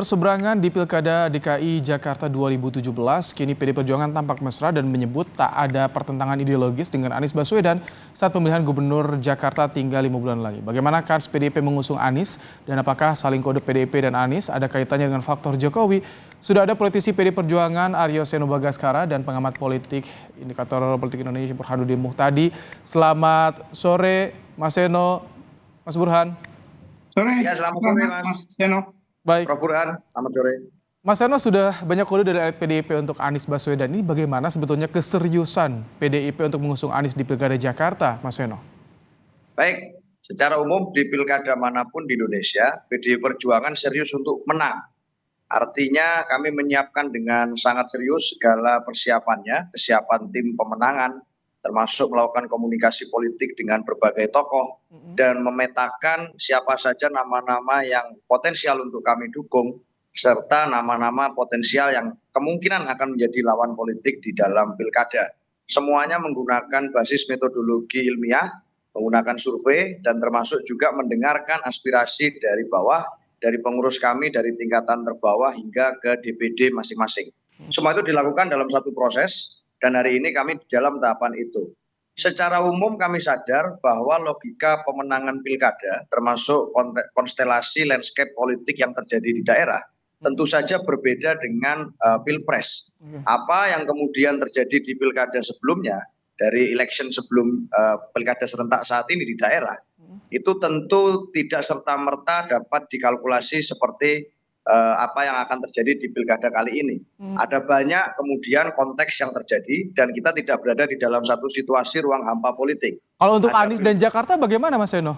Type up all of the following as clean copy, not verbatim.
Berseberangan di Pilkada DKI Jakarta 2017, kini PD Perjuangan tampak mesra dan menyebut tak ada pertentangan ideologis dengan Anies Baswedan saat pemilihan Gubernur Jakarta tinggal 5 bulan lagi. Bagaimana kans PDIP mengusung Anies dan apakah saling kode PDIP dan Anies ada kaitannya dengan faktor Jokowi? Sudah ada politisi PD Perjuangan Aryo Seno Bagaskara dan pengamat politik Indikator Politik Indonesia Burhanuddin Muhtadi. Selamat sore Mas Seno, Mas Burhan. Sore. Ya, selamat sore Mas Seno. Baik. Prof. Burhan, selamat sore. Mas Seno, sudah banyak kode dari elit PDIP untuk Anies Baswedan. Ini bagaimana sebetulnya keseriusan PDIP untuk mengusung Anies di Pilkada Jakarta, Mas Seno? Baik, secara umum di pilkada manapun di Indonesia, PDI Perjuangan serius untuk menang. Artinya kami menyiapkan dengan sangat serius segala persiapannya, kesiapan tim pemenangan, termasuk melakukan komunikasi politik dengan berbagai tokoh, dan memetakan siapa saja nama-nama yang potensial untuk kami dukung, serta nama-nama potensial yang kemungkinan akan menjadi lawan politik di dalam pilkada. Semuanya menggunakan basis metodologi ilmiah, menggunakan survei, dan termasuk juga mendengarkan aspirasi dari bawah, dari pengurus kami dari tingkatan terbawah hingga ke DPD masing-masing. Semua itu dilakukan dalam satu proses, dan hari ini kami di dalam tahapan itu. Secara umum kami sadar bahwa logika pemenangan pilkada termasuk konstelasi landscape politik yang terjadi di daerah tentu saja berbeda dengan pilpres. Apa yang kemudian terjadi di pilkada sebelumnya, dari election sebelum pilkada serentak saat ini di daerah, itu tentu tidak serta-merta dapat dikalkulasi seperti apa yang akan terjadi di pilkada kali ini. Ada banyak kemudian konteks yang terjadi dan kita tidak berada di dalam satu situasi ruang hampa politik. Kalau untuk Anies dan Jakarta bagaimana, Mas Seno?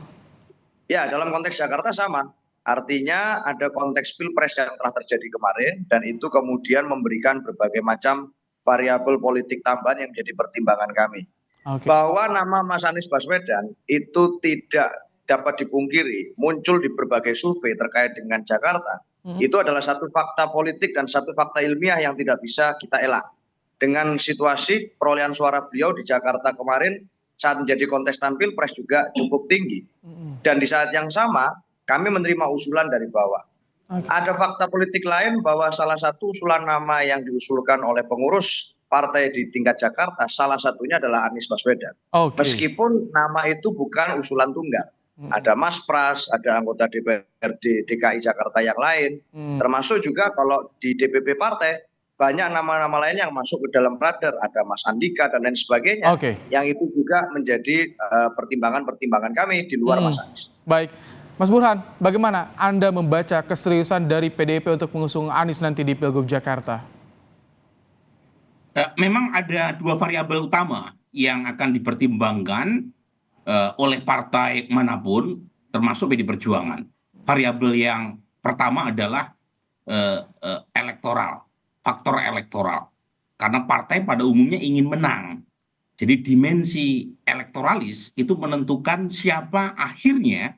Ya, dalam konteks Jakarta sama. Artinya ada konteks pilpres yang telah terjadi kemarin dan itu kemudian memberikan berbagai macam variabel politik tambahan yang menjadi pertimbangan kami. Bahwa nama Mas Anies Baswedan itu tidak dapat dipungkiri muncul di berbagai survei terkait dengan Jakarta. Itu adalah satu fakta politik dan satu fakta ilmiah yang tidak bisa kita elak. Dengan situasi perolehan suara beliau di Jakarta kemarin saat menjadi kontestan pilpres juga cukup tinggi. Dan di saat yang sama kami menerima usulan dari bawah. Ada fakta politik lain bahwa salah satu usulan nama yang diusulkan oleh pengurus partai di tingkat Jakarta salah satunya adalah Anies Baswedan. Meskipun nama itu bukan usulan tunggal. Ada Mas Pras, ada anggota DPRD DKI Jakarta yang lain, termasuk juga kalau di DPP partai banyak nama-nama lain yang masuk ke dalam radar, ada Mas Andika dan lain sebagainya, yang itu juga menjadi pertimbangan-pertimbangan kami di luar Mas Anies. Baik, Mas Burhan, bagaimana Anda membaca keseriusan dari PDIP untuk mengusung Anies nanti di Pilgub Jakarta? Memang ada dua variabel utama yang akan dipertimbangkan oleh partai manapun, termasuk PD Perjuangan. Variabel yang pertama adalah elektoral, faktor elektoral. Karena partai pada umumnya ingin menang. Jadi dimensi elektoralis itu menentukan siapa akhirnya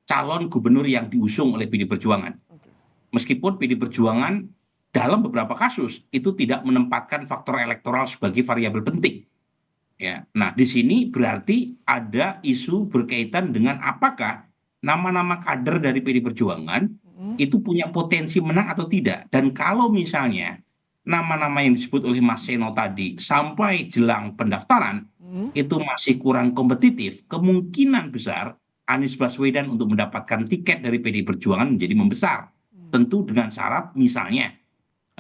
calon gubernur yang diusung oleh PD Perjuangan. Meskipun PD Perjuangan dalam beberapa kasus itu tidak menempatkan faktor elektoral sebagai variabel penting. Ya, nah di sini berarti ada isu berkaitan dengan apakah nama-nama kader dari PD Perjuangan itu punya potensi menang atau tidak. Dan kalau misalnya nama-nama yang disebut oleh Mas Seno tadi sampai jelang pendaftaran itu masih kurang kompetitif, kemungkinan besar Anies Baswedan untuk mendapatkan tiket dari PD Perjuangan menjadi membesar. Tentu dengan syarat misalnya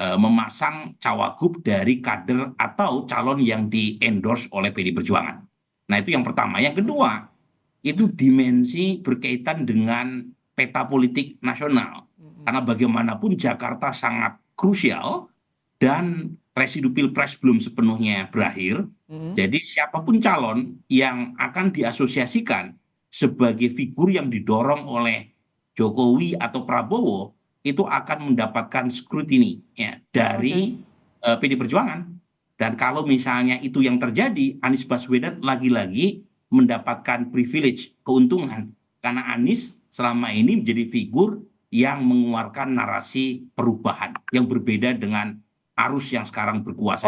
memasang cawagup dari kader atau calon yang di-endorse oleh PD Perjuangan. Nah itu yang pertama. Yang kedua, itu dimensi berkaitan dengan peta politik nasional. Karena bagaimanapun Jakarta sangat krusial dan residu pilpres belum sepenuhnya berakhir. Jadi siapapun calon yang akan diasosiasikan sebagai figur yang didorong oleh Jokowi atau Prabowo, itu akan mendapatkan scrutiny ya, dari PD Perjuangan. Dan kalau misalnya itu yang terjadi, Anies Baswedan lagi-lagi mendapatkan privilege, keuntungan. Karena Anies selama ini menjadi figur yang mengeluarkan narasi perubahan yang berbeda dengan arus yang sekarang berkuasa.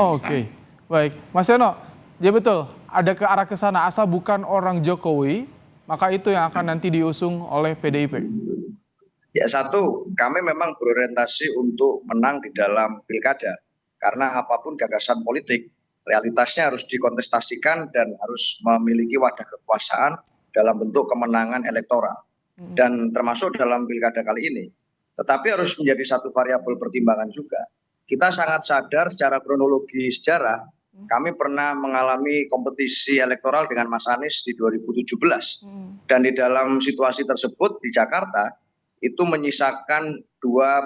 Baik, Mas Seno, ya betul, ada ke arah ke sana, asal bukan orang Jokowi, maka itu yang akan nanti diusung oleh PDIP. Ya satu, kami memang berorientasi untuk menang di dalam pilkada. Karena apapun gagasan politik, realitasnya harus dikontestasikan dan harus memiliki wadah kekuasaan dalam bentuk kemenangan elektoral. Dan termasuk dalam pilkada kali ini. Tetapi harus menjadi satu variabel pertimbangan juga. Kita sangat sadar secara kronologi sejarah, kami pernah mengalami kompetisi elektoral dengan Mas Anies di 2017. Dan di dalam situasi tersebut di Jakarta, itu menyisakan dua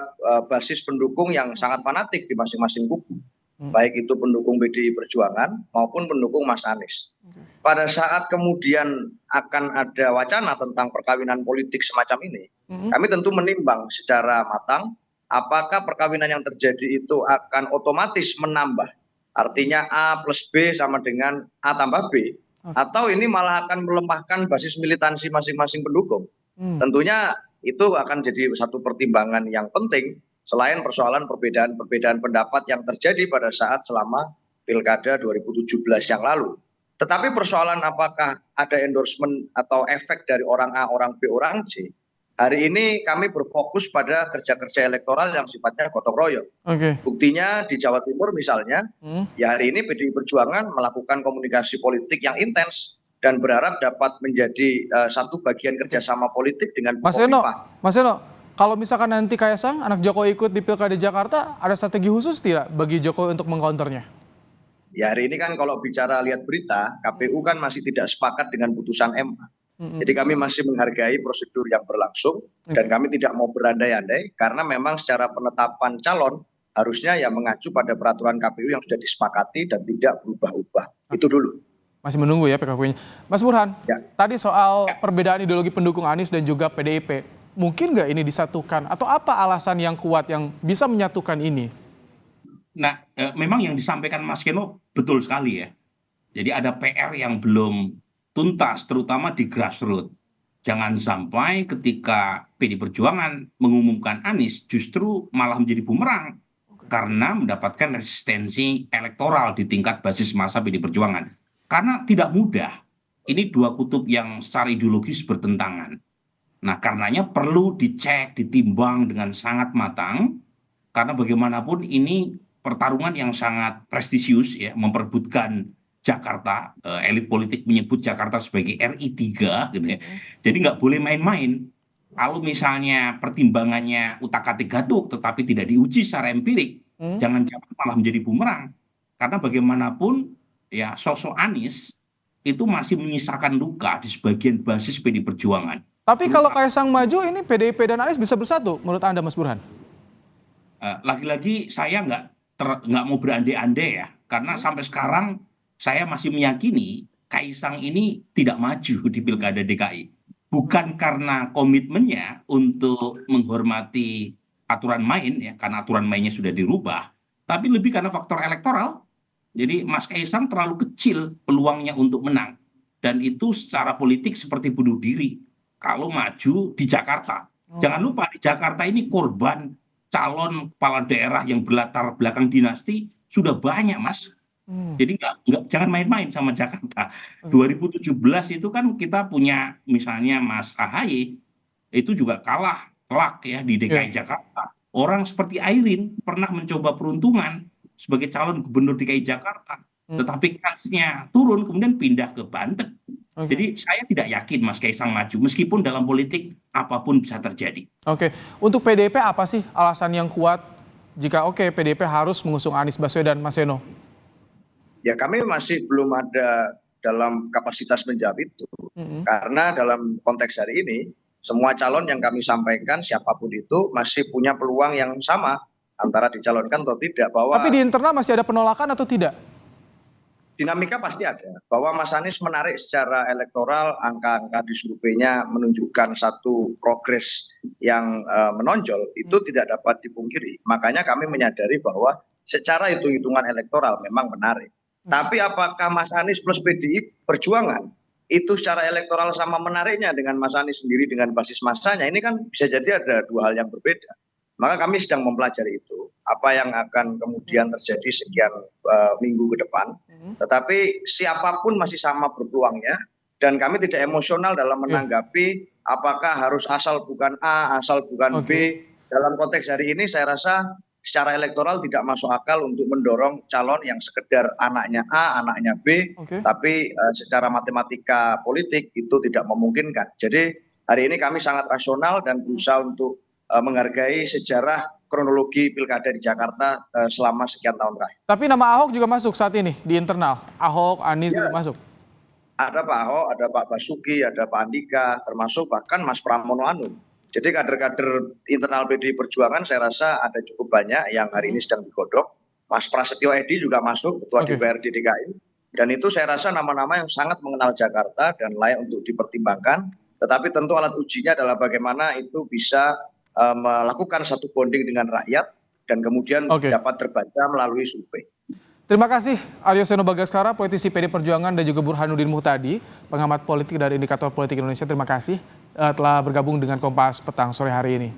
basis pendukung yang sangat fanatik di masing-masing kubu. Baik itu pendukung PDI Perjuangan maupun pendukung Mas Anies. Pada saat kemudian akan ada wacana tentang perkawinan politik semacam ini, kami tentu menimbang secara matang apakah perkawinan yang terjadi itu akan otomatis menambah. Artinya A plus B sama dengan A tambah B. Atau ini malah akan melemahkan basis militansi masing-masing pendukung. Tentunya itu akan jadi satu pertimbangan yang penting selain persoalan perbedaan pendapat yang terjadi pada saat selama Pilkada 2017 yang lalu. Tetapi persoalan apakah ada endorsement atau efek dari orang A, orang B, orang C, hari ini kami berfokus pada kerja-kerja elektoral yang sifatnya gotong royong. Buktinya di Jawa Timur misalnya, ya hari ini PDI Perjuangan melakukan komunikasi politik yang intens dan berharap dapat menjadi satu bagian kerjasama politik dengan Mas Eno, kalau misalkan nanti Kaisang, anak Jokowi ikut di Pilkada Jakarta, ada strategi khusus tidak bagi Jokowi untuk mengcounternya? Ya hari ini kan kalau bicara lihat berita, KPU kan masih tidak sepakat dengan putusan MA. Jadi kami masih menghargai prosedur yang berlangsung dan kami tidak mau berandai-andai karena memang secara penetapan calon harusnya ya mengacu pada peraturan KPU yang sudah disepakati dan tidak berubah-ubah. Itu dulu. Masih menunggu ya PKPU-nya. Mas Burhan, tadi soal perbedaan ideologi pendukung Anies dan juga PDIP, mungkin nggak ini disatukan? Atau apa alasan yang kuat yang bisa menyatukan ini? Nah, memang yang disampaikan Mas Keno betul sekali ya. Jadi ada PR yang belum tuntas, terutama di grassroots. Jangan sampai ketika PD Perjuangan mengumumkan Anies justru malah menjadi bumerang karena mendapatkan resistensi elektoral di tingkat basis massa PD Perjuangan. Karena tidak mudah. Ini dua kutub yang secara ideologis bertentangan. Nah, karenanya perlu dicek, ditimbang dengan sangat matang. Karena bagaimanapun ini pertarungan yang sangat prestisius ya, memperebutkan Jakarta, elit politik menyebut Jakarta sebagai RI3 gitu ya. Jadi nggak boleh main-main. Kalau misalnya pertimbangannya utak-atik gatuk tetapi tidak diuji secara empirik, jangan-jangan malah menjadi bumerang. Karena bagaimanapun ya sosok Anies itu masih menyisakan luka di sebagian basis PD Perjuangan. Tapi kalau Kaisang maju ini PDIP dan Anies bisa bersatu menurut Anda Mas Burhan? Lagi-lagi saya nggak mau berandai-andai ya, karena sampai sekarang saya masih meyakini Kaisang ini tidak maju di Pilkada DKI. Bukan karena komitmennya untuk menghormati aturan main ya, karena aturan mainnya sudah dirubah, tapi lebih karena faktor elektoral. Jadi Mas Kaisang terlalu kecil peluangnya untuk menang. Dan itu secara politik seperti bunuh diri kalau maju di Jakarta. Jangan lupa di Jakarta ini korban calon kepala daerah yang berlatar belakang dinasti sudah banyak, Mas. Jadi jangan main-main sama Jakarta. 2017 itu kan kita punya misalnya Mas AHY itu juga kalah telak ya di DKI Jakarta. Orang seperti Airin pernah mencoba peruntungan sebagai calon gubernur DKI Jakarta, tetapi kansnya turun kemudian pindah ke Banten. Jadi saya tidak yakin Mas Kaisang maju, meskipun dalam politik apapun bisa terjadi. Untuk PDIP apa sih alasan yang kuat jika PDIP harus mengusung Anies Baswedan, Mas Eno? Ya kami masih belum ada dalam kapasitas menjawab itu. Karena dalam konteks hari ini, semua calon yang kami sampaikan siapapun itu masih punya peluang yang sama antara dicalonkan atau tidak. Tapi di internal masih ada penolakan atau tidak? Dinamika pasti ada, bahwa Mas Anies menarik secara elektoral, angka-angka di surveinya menunjukkan satu progres yang menonjol, itu tidak dapat dipungkiri. Makanya kami menyadari bahwa secara hitung-hitungan elektoral memang menarik. Tapi apakah Mas Anies plus PDI Perjuangan itu secara elektoral sama menariknya dengan Mas Anies sendiri dengan basis massanya, ini kan bisa jadi ada dua hal yang berbeda. Maka kami sedang mempelajari itu, apa yang akan kemudian terjadi sekian minggu ke depan. Tetapi siapapun masih sama berpeluangnya, dan kami tidak emosional dalam menanggapi apakah harus asal bukan A, asal bukan B. Dalam konteks hari ini saya rasa secara elektoral tidak masuk akal untuk mendorong calon yang sekedar anaknya A, anaknya B, tapi secara matematika politik itu tidak memungkinkan. Jadi hari ini kami sangat rasional dan berusaha untuk menghargai sejarah kronologi pilkada di Jakarta selama sekian tahun terakhir. Tapi nama Ahok juga masuk saat ini di internal. Ahok, Anies juga masuk. Ada Pak Ahok, ada Pak Basuki, ada Pak Andika, termasuk bahkan Mas Pramono Anung. Jadi kader-kader internal PDI Perjuangan saya rasa ada cukup banyak yang hari ini sedang digodok. Mas Prasetyo Edi juga masuk, Ketua DPRD DKI. Dan itu saya rasa nama-nama yang sangat mengenal Jakarta dan layak untuk dipertimbangkan. Tetapi tentu alat ujinya adalah bagaimana itu bisa melakukan satu bonding dengan rakyat dan kemudian dapat terbaca melalui survei. Terima kasih Aryo Seno Bagaskara, politisi PD Perjuangan, dan juga Burhanuddin Muhtadi, pengamat politik dari Indikator Politik Indonesia. Terima kasih telah bergabung dengan Kompas Petang sore hari ini.